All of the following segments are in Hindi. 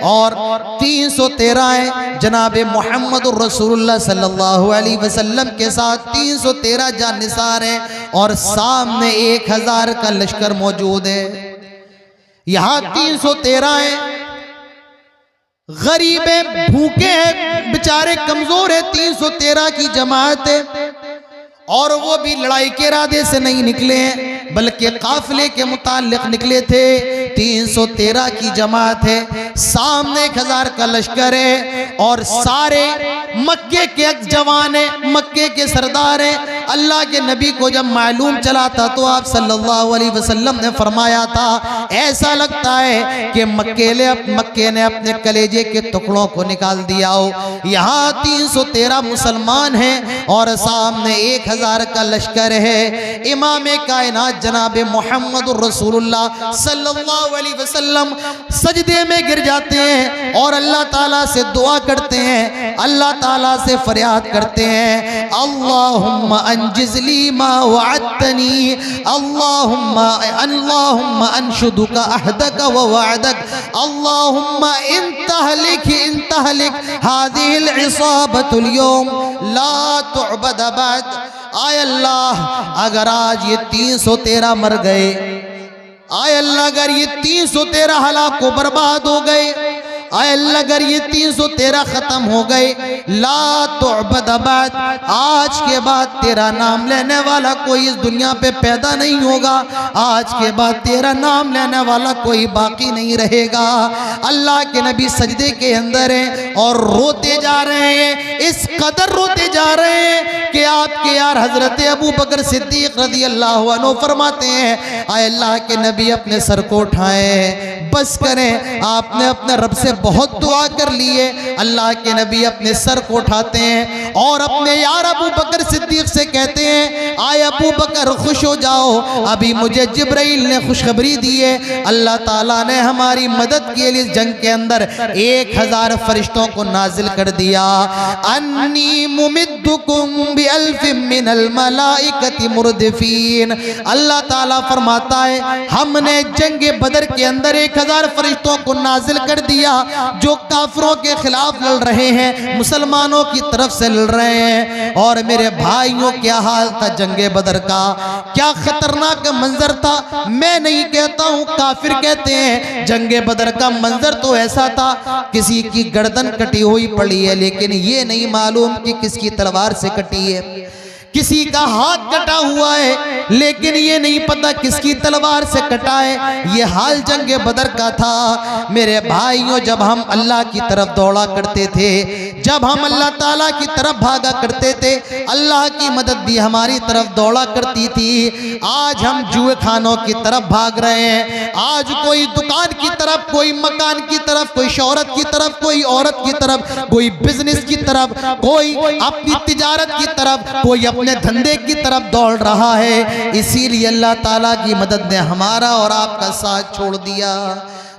और 313 है जनाब मोहम्मद रसूलुल्लाह सल्लल्लाहु अलैहि वसल्लम के साथ 313 जानिसार हैं और सामने 1000 का लश्कर मौजूद है। यहाँ 313 है, गरीब है, भूखे हैं, बेचारे कमजोर है, 313 की जमात है और वो भी लड़ाई के इरादे से नहीं निकले हैं बल्कि काफिले के मुताल्लिक निकले थे। 313 की जमात है, सामने 1000 का लश्कर है और सारे मक्के के जवान हैं, मक्के के सरदार हैं। अल्लाह के नबी को जब मालूम चला था तो आप सल्लल्लाहु अलैहि वसल्लम ने फरमाया था ऐसा लगता है कि मक्के ने अपने कलेजे के टुकड़ों को निकाल दिया हो। यहाँ 313 मुसलमान हैं और सामने 1000 का लश्कर है। इमाम कायनात जनाब मोहम्मद रसूलुल्लाह सल्लल्लाहु अलैहि वसल्लम सजदे में गिर जाते हैं और अल्लाह ताला से दुआ करते हैं, अल्लाह ताला से फरियाद करते हैं, अल्लाहुम्मा अंजिज़ली मा वअदतनी, अल्लाहुम्मा अंशुदुका अहदका व वअदक, अल्लाहुम्मा इन तहलिक हादिहिल इसाबतुल यौम ला तुअबद बाद। आय अल्लाह अगर आज ये 313 मर गए, आय अल्लाह अगर ये 313 हलाक को बर्बाद हो गए, आय अल्लाह अगर ये 313 खत्म हो गए, ला तुअबद बाद, आज के बाद तेरा नाम लेने वाला कोई इस दुनिया पे पैदा नहीं होगा, आज के बाद तेरा नाम लेने वाला कोई बाकी नहीं रहेगा। अल्लाह के नबी सजदे के अंदर हैं और रोते जा रहे हैं, इस कदर रोते जा रहे हैं कि आपके यार हजरत अबू बकर सिद्दीक रज़ी अल्लाहु अन्हु फरमाते हैं आय अल्लाह के नबी अपने सर को उठाएं, बस करें, आपने अपने रब से बहुत दुआ कर ली है। अल्लाह के नबी अपने सर को उठाते हैं और अपने यार अबू बकर सिद्दीक से कहते हैं आय अबू बकर खुश हो जाओ, अभी मुझे जिब्राइल ने खुशखबरी दी है, अल्लाह ताला ने हमारी मदद के लिए जंग के अंदर 1000 फरिश्तों को नाजिल कर दिया। अन्नी मुमिद्दुकुम बिअल्फिम मिनल मलाइकति मुर्दिफीन, अल्लाह ताला फरमाता है हमने जंग बदर के अंदर 1000 फरिश्तों को नाजिल कर दिया जो काफिरों के खिलाफ लड़ रहे हैं, मुसलमानों की तरफ से लड़ रहे हैं। और मेरे भाइयों क्या हाल था जंगे बदर का, क्या खतरनाक मंजर था। मैं नहीं कहता हूं, काफिर कहते हैं जंगे बदर का मंजर तो ऐसा था किसी की गर्दन कटी हुई पड़ी है लेकिन ये नहीं मालूम कि किसकी तलवार से कटी है, किसी का हाथ कटा हुआ है लेकिन ये नहीं पता किसकी तलवार से कटा है। ये हाल जंगे बदर का था। मेरे भाइयों जब हम अल्लाह की तरफ दौड़ा करते थे, जब हम अल्लाह ताला की तरफ भागा करते थे, अल्लाह की मदद भी हमारी तरफ दौड़ा करती थी। आज हम जुए खानों की तरफ भाग रहे हैं, आज कोई दुकान की तरफ, कोई मकान की तरफ, कोई शोहरत की तरफ, कोई औरत की तरफ, कोई बिजनेस की तरफ, कोई अपनी तिजारत की तरफ, कोई अपने धंधे की तरफ दौड़ रहा है। इसीलिए अल्लाह ताला की मदद ने हमारा और आपका साथ छोड़ दिया।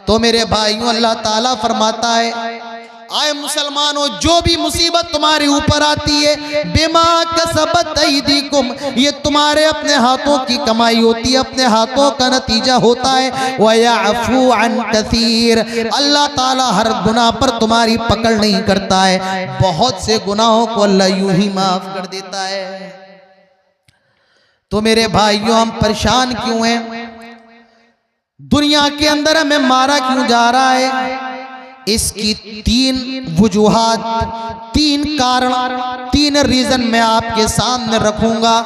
तो मेरे भाइयों अल्लाह ताला फरमाता है आए मुसलमानों, जो भी मुसीबत तुम्हारे ऊपर आती है बिमा कसबत ऐदीकुम, ये तुम्हारे अपने हाथों की कमाई होती है, अपने हाथों का नतीजा होता है। व यअफू अन कसीर, अल्लाह ताला हर गुनाह पर तुम्हारी पकड़ नहीं करता है, बहुत से गुनाहों को अल्लाह यूं ही माफ कर देता है। तो मेरे भाइयों हम परेशान क्यों हैं, दुनिया के अंदर हमें मारा क्यों जा रहा है? इसकी 3 वजूहात, 3 कारण, 3 रीजन मैं आपके सामने रखूंगा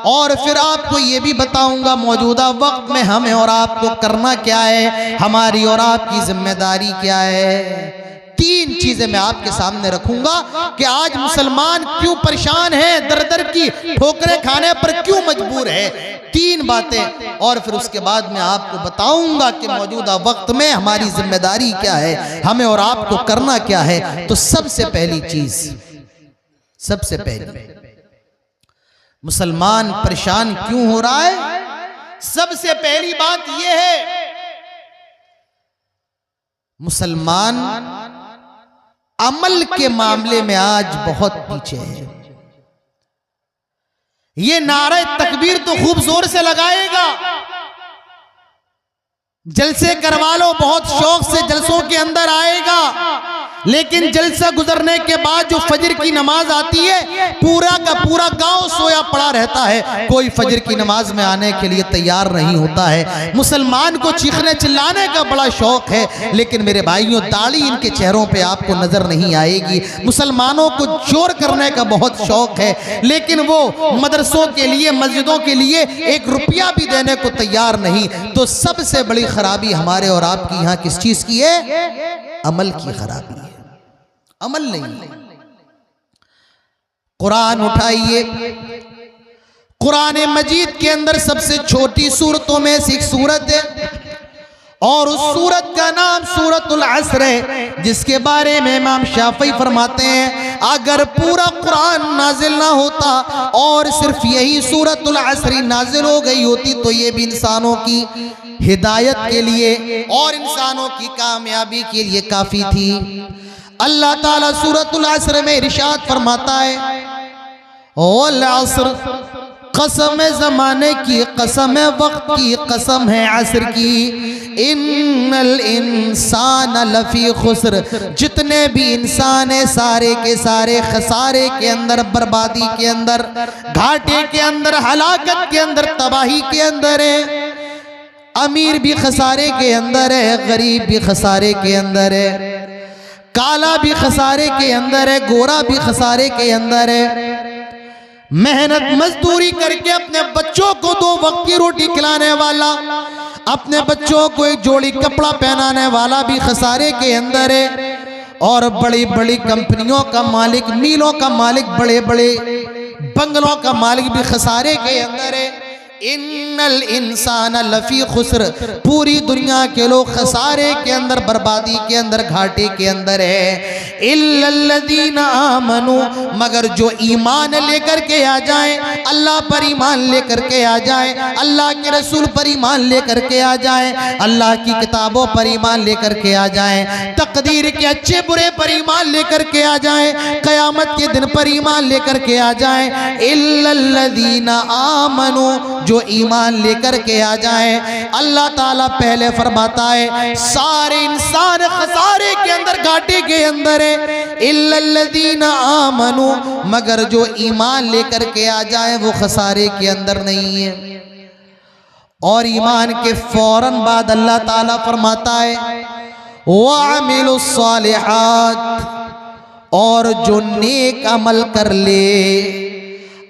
और फिर आपको ये भी बताऊंगा मौजूदा वक्त में हमें और आपको करना क्या है, हमारी और आपकी जिम्मेदारी क्या है। 3 चीजें मैं आपके सामने रखूंगा कि आज मुसलमान क्यों परेशान है, दर दर की ठोकरें खाने पर क्यों मजबूर है। 3 बातें और फिर उसके बाद मैं आपको बताऊंगा कि मौजूदा वक्त में हमारी जिम्मेदारी क्या है, हमें और आपको करना क्या है। तो सबसे पहली चीज, सबसे पहली, मुसलमान परेशान क्यों हो रहा है? सबसे पहली बात यह है मुसलमान अमल के मामले में आज बहुत पीछे है। ये नारे तकबीर तो खूब जोर से लगाएगा, जलसे करवा लो, बहुत शौक से जलसों के अंदर आएगा, लेकिन जलसा गुजरने के बाद जो फजर की नमाज आती है, पूरा का पूरा गांव सोया पड़ा रहता है, कोई फजर की नमाज में आने के लिए तैयार नहीं होता है। मुसलमान को चीखने चिल्लाने का बड़ा शौक है, लेकिन मेरे भाइयों दाढ़ी इनके चेहरों पे आपको नजर नहीं आएगी। मुसलमानों को जोर करने का बहुत शौक है, लेकिन वो मदरसों के लिए, मस्जिदों के लिए 1 रुपया भी देने को तैयार नहीं। तो सबसे बड़ी खराबी हमारे और आपकी यहाँ किस चीज की है? अमल की खराबी है, अमल नहीं। कुरान उठाइए, कुरान मजीद के अंदर सबसे छोटी सूरतों में से एक सूरत है, और उस सूरत का नाम सूरतुल असर है, जिसके बारे में इमाम शाफी फरमाते हैं अगर पूरा कुरान नाजिल ना होता और सिर्फ यही सूरतुल असर नाजिल हो गई होती तो ये भी इंसानों की हिदायत के लिए और इंसानों की कामयाबी के लिए काफी थी। अल्लाह ताला सूरतुल असर में इरशाद फरमाता है, वल असर, कसम ज़माने की कसम है, वक्त की कसम है, असर की, इन्नल इंसान लफी खुस्र, जितने भी इंसान है सारे के सारे खसारे के अंदर, बर्बादी के अंदर, घाटे के अंदर, हलाकत के अंदर, तबाही के अंदर है। अमीर भी खसारे के अंदर है, गरीब भी खसारे के अंदर है, काला भी खसारे के अंदर है, गोरा भी खसारे के अंदर है। मेहनत मजदूरी करके अपने बच्चों को 2 वक्त की रोटी खिलाने वाला, अपने बच्चों को एक जोड़ी कपड़ा पहनाने वाला भी खसारे के अंदर है, और बड़ी बड़ी कंपनियों का मालिक, मीलों का मालिक, बड़े बड़े बंगलों का मालिक भी खसारे के अंदर है। इन्नल इंसान लफी खुस्र, पूरी दुनिया के लोग खसारे के अंदर, बर्बादी के अंदर, घाटे के अंदर है। इल्लल्लज़ीना आमनू, मगर जो ईमान लेकर के आ जाएं, अल्लाह पर ईमान लेकर के आ जाएं, अल्लाह के रसूल पर ईमान लेकर के आ जाएं, अल्लाह की किताबों पर ईमान लेकर के आ जाएं, तकदीर के अच्छे बुरे पर ईमान लेकर के आ जाएं, क़यामत के दिन पर ईमान लेकर के आ जाएं। इल्लल्लज़ीना आमनू, जो ईमान लेकर के आ जाए। अल्लाह ताला पहले फरमाता है सारे इंसान खसारे के अंदर, घाटे के अंदर है। इल्लल्लज़ीना आमनू, मगर जो ईमान लेकर के आ जाए वो खसारे के अंदर नहीं है। और ईमान के फौरन बाद अल्लाह ताला फरमाता है वअमिलुस सालिहात, और जो नेक अमल कर ले।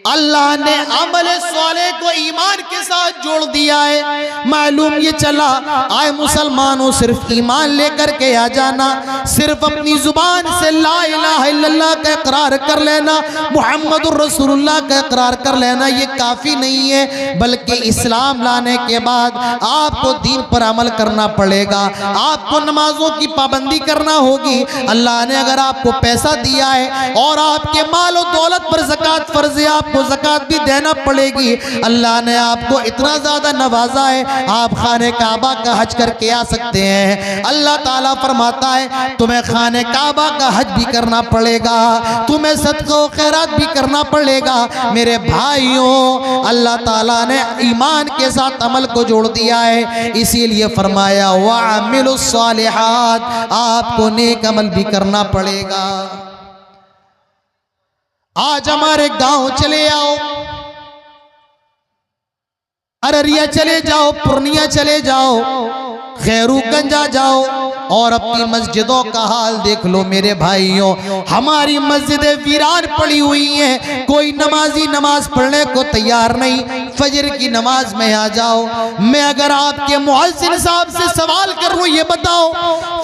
अल्लाह ने अमल साले को ईमान के साथ जोड़ दिया है। मालूम ये चला आए मुसलमानों, सिर्फ ईमान लेकर के आ जाना, सिर्फ अपनी जुबान से ला इलाहा इल्लल्लाह का इकरार कर लेना, मुहम्मदुर रसूलुल्लाह का इकरार कर लेना, ये काफ़ी नहीं है, बल्कि इस्लाम लाने के बाद आपको दीन पर अमल करना पड़ेगा, आपको नमाजों की पाबंदी करना होगी। अल्लाह ने अगर आपको पैसा दिया है और आपके माल और दौलत पर ज़कात फर्ज है, आपको ज़कात भी देना पड़ेगी। अल्लाह ने आपको इतना ज़्यादा नवाजा है, आप खाने काबा का हज करके आ सकते हैं। अल्लाह ताला फरमाता है तुम्हें खाने काबा का हज भी करना पड़ेगा, तुम्हें सदका व खैरात भी करना पड़ेगा। मेरे भाइयों, अल्लाह ताला ने ईमान के साथ अमल को जोड़ दिया है, इसीलिए फरमाया वअमिलुस सालिहात, आपको नेक अमल भी करना पड़ेगा। आज हमारे गांव चले आओ, अररिया चले जाओ, पूर्णिया चले जाओ, खैरूगंज आ जाओ और अपनी मस्जिदों का हाल देख लो। मेरे भाइयों, हमारी मस्जिदें वीरान पड़ी हुई हैं, कोई नमाजी नमाज पढ़ने को तैयार नहीं। फजर की नमाज में आ जाओ, मैं अगर आपके मुअज्जिन साहब से सवाल करूं, ये बताओ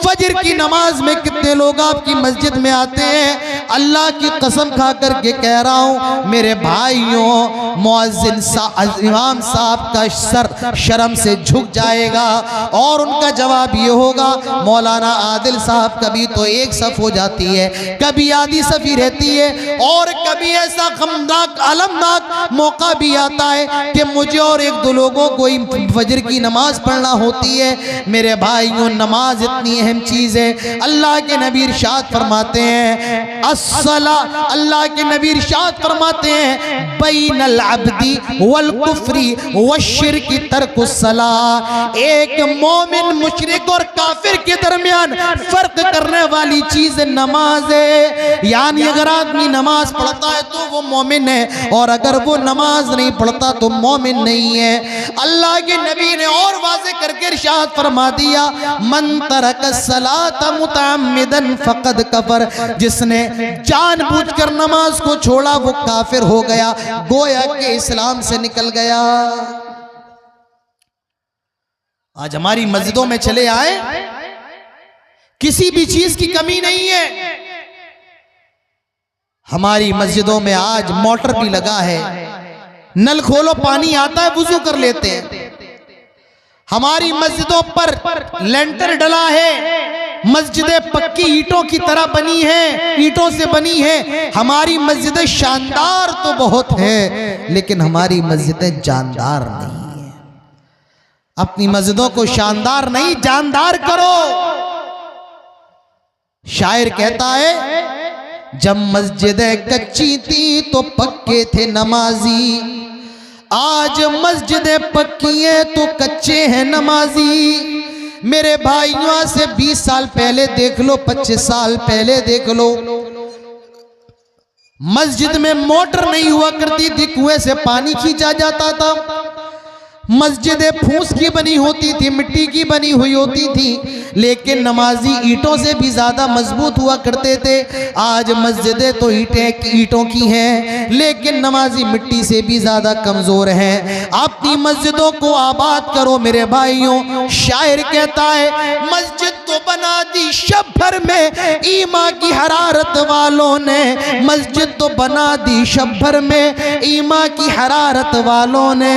फजर की नमाज में कितने लोग आपकी मस्जिद में आते हैं? अल्लाह की कसम खा करके कह रहा हूं मेरे भाइयों, मुअज्जिन इमाम साहब का सर शर्म से झुक जाएगा और उनका जवाब ये होगा मौलाना आदिल साहब कभी तो एक सफ हो जाती है, कभी आधी सफी रहती है, और कभी ऐसा गमनाक अलमनाक मौका भी आता है कि मुझे और 1-2 लोगों को फजर की नमाज पढ़ना होती है। मेरे भाइयों, नमाज इतनी अहम चीज़ है। अल्लाह के नबी इरशाद फरमाते हैं अस्सला, अल्लाह के नबी इरशाद फरमाते हैं बैनल अब्दी वल कुफ्री वश्शिरकी तर्कुस्सला, एक मोमिन मुशरिक और काफिर के दरमियान फर्क करने वाली चीज नमाज है। यानी अगर आदमी नमाज पढ़ता है तो वो मोमिन है, और अगर वो नमाज नहीं पढ़ता तो मोमिन नहीं है। अल्लाह के नबी ने और वाज़ेह करके इरशाद फरमा दिया मन तरक सलात मुतअम्मिदन फक़द कफर, जिसने जानबूझकर नमाज को छोड़ा वो काफिर हो गया, गोया के इस्लाम से निकल गया। आज हमारी मस्जिदों में चले आए, किसी भी चीज की कमी नहीं है। हमारी मस्जिदों में आज मोटर भी लगा है, नल खोलो पानी आता है, वुजू कर लेते हैं। हमारी मस्जिदों पर लेंटर डला है, मस्जिदें पक्की ईंटों की तरह बनी हैं, ईंटों से बनी हैं। हमारी मस्जिदें शानदार तो बहुत है, लेकिन हमारी मस्जिदें जानदार नहीं है। अपनी मस्जिदों को शानदार नहीं जानदार करो। शायर कहता है जब मस्जिदें कच्ची थी तो पक्के थे नमाजी, आज मस्जिदें पक्की हैं तो कच्चे हैं नमाजी। मेरे भाइयों से 20 साल पहले देख लो, 25 साल पहले देख लो, मस्जिद में मोटर नहीं हुआ करती थी, कुएं से पानी खींचा जाता था। मस्जिदें फूस की बनी होती थी, मिट्टी की बनी हुई होती थी, लेकिन नमाजी ईंटों से भी ज्यादा मजबूत हुआ करते थे। आज मस्जिदें तो ईंटों की हैं, लेकिन नमाजी मिट्टी से भी ज्यादा कमजोर हैं। अपनी मस्जिदों को आबाद करो मेरे भाइयों। शायर कहता है मस्जिद तो बना दी शब भर में ईमा की हरारत वालों ने, मस्जिद तो बना दी शब भर में ईमा की हरारत वालों ने।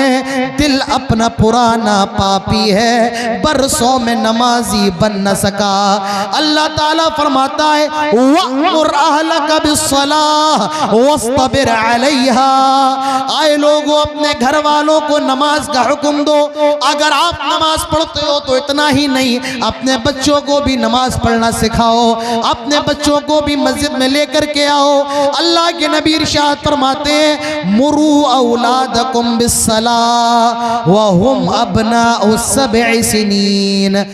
दिल अपना पुराना पापी है, बरसों में नमाजी बन न सका। अल्लाह ताला फरमाता है वअमुर अहलका बिस्सलाह वस्तबिर अलैहा। आए लोगों, अपने घर वालों को नमाज का हुक्म दो। अगर आप नमाज पढ़ते हो तो इतना ही नहीं, अपने बच्चों को भी नमाज पढ़ना सिखाओ, अपने बच्चों को भी मस्जिद में लेकर के आओ। अल्लाह के नबी इरशाद फरमाते हैं मुरू औलादकुम बिस्सलाह वहुम अबनाउ 7 सिनीन।